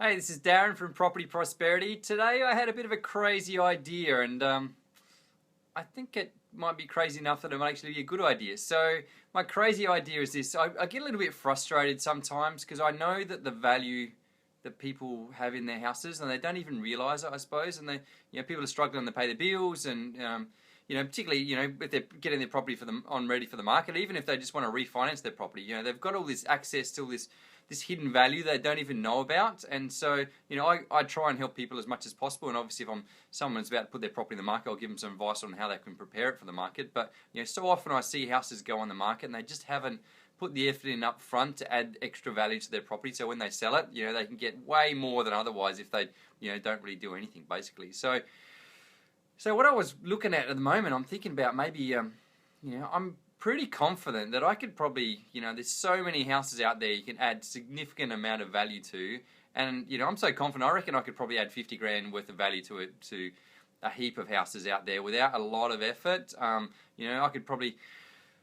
Hey, this is Darren from Property Prosperity. Today I had a bit of a crazy idea, and I think it might be crazy enough that it might actually be a good idea. So my crazy idea is this. I get a little bit frustrated sometimes because I know that the value that people have in their houses, and they don't even realise it, I suppose. And people are struggling to pay their bills, and particularly, if they're getting their property ready for the market, even if they just want to refinance their property, they've got all this access to all this hidden value they don't even know about. And so, I try and help people as much as possible. And obviously, if someone's about to put their property in the market, I'll give them some advice on how they can prepare it for the market. But so often I see houses go on the market and they just haven't put the effort in up front to add extra value to their property. So when they sell it, they can get way more than otherwise if they, don't really do anything, basically. So what I was looking at the moment, I'm thinking about maybe, I'm pretty confident that I could probably, there's so many houses out there you can add significant amount of value to, and I'm so confident I reckon I could probably add 50 grand worth of value to a heap of houses out there without a lot of effort. I could probably.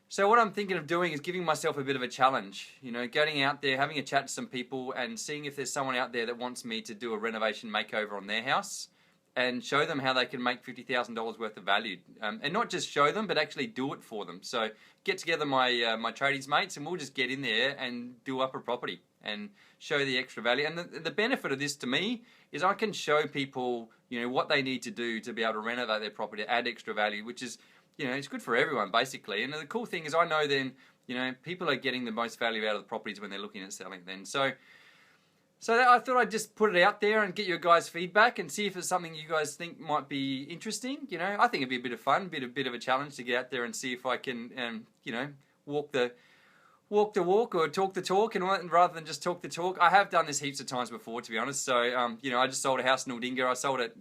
So what I'm thinking of doing is giving myself a bit of a challenge. Getting out there, having a chat to some people, and seeing if there's someone out there that wants me to do a renovation makeover on their house, and show them how they can make $50,000 worth of value, and not just show them, but actually do it for them. So get together my my tradies mates, and we'll just get in there and do up a property and show the extra value. And the benefit of this to me is I can show people what they need to do to be able to renovate their property, add extra value, which is it's good for everyone basically. And the cool thing is I know then people are getting the most value out of the properties when they're looking at selling then. So I thought I'd just put it out there and get your guys' feedback and see if it's something you guys think might be interesting. I think it'd be a bit of fun, bit of a challenge to get out there and see if I can, walk the walk or talk the talk, and rather than just talk the talk. I have done this heaps of times before, to be honest. So, I just sold a house in Aldinga. I sold it,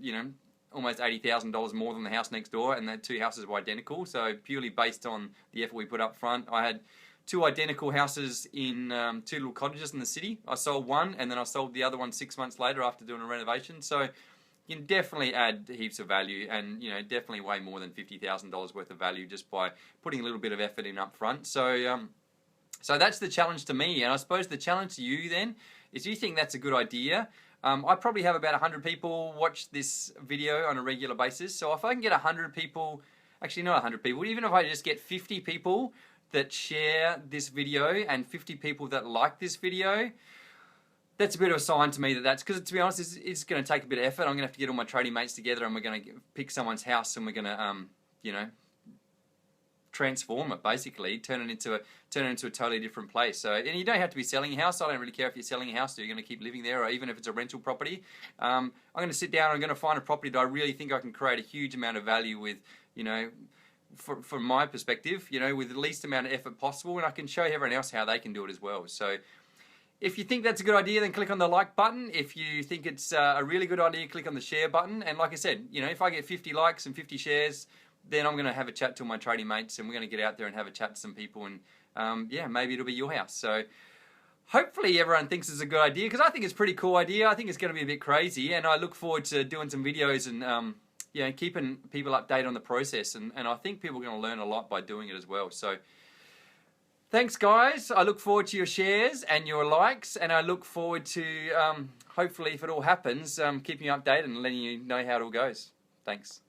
almost $80,000 more than the house next door, and the two houses were identical. So purely based on the effort we put up front, I had two identical houses in two little cottages in the city. I sold one, and then I sold the other one 6 months later after doing a renovation. So you can definitely add heaps of value, and definitely way more than $50,000 worth of value just by putting a little bit of effort in up front. So that's the challenge to me, and I suppose the challenge to you then is, you think that's a good idea? I probably have about 100 people watch this video on a regular basis. So if I can get 100 people, actually not 100 people, even if I just get 50 people that share this video and 50 people that like this video, that's a bit of a sign to me that's, because to be honest, it's going to take a bit of effort. I'm going to have to get all my trading mates together, and we're going to pick someone's house, and we're going to, transform it, basically, turn it into a totally different place. So, and you don't have to be selling your house. I don't really care if you're selling a house or you're going to keep living there, or even if it's a rental property. I'm going to sit down and I'm going to find a property that I really think I can create a huge amount of value with, from my perspective, with the least amount of effort possible, and I can show everyone else how they can do it as well. So if you think that's a good idea, then click on the like button. If you think it's a really good idea, click on the share button. And like I said, if I get 50 likes and 50 shares, then I'm going to have a chat to my trading mates, and we're going to get out there and have a chat to some people, and maybe it'll be your house. So hopefully everyone thinks it's a good idea, because I think it's a pretty cool idea. I think it's going to be a bit crazy, and I look forward to doing some videos and keeping people updated on the process, and I think people are going to learn a lot by doing it as well. So thanks, guys. I look forward to your shares and your likes, and I look forward to hopefully, if it all happens, keeping you updated and letting you know how it all goes. Thanks.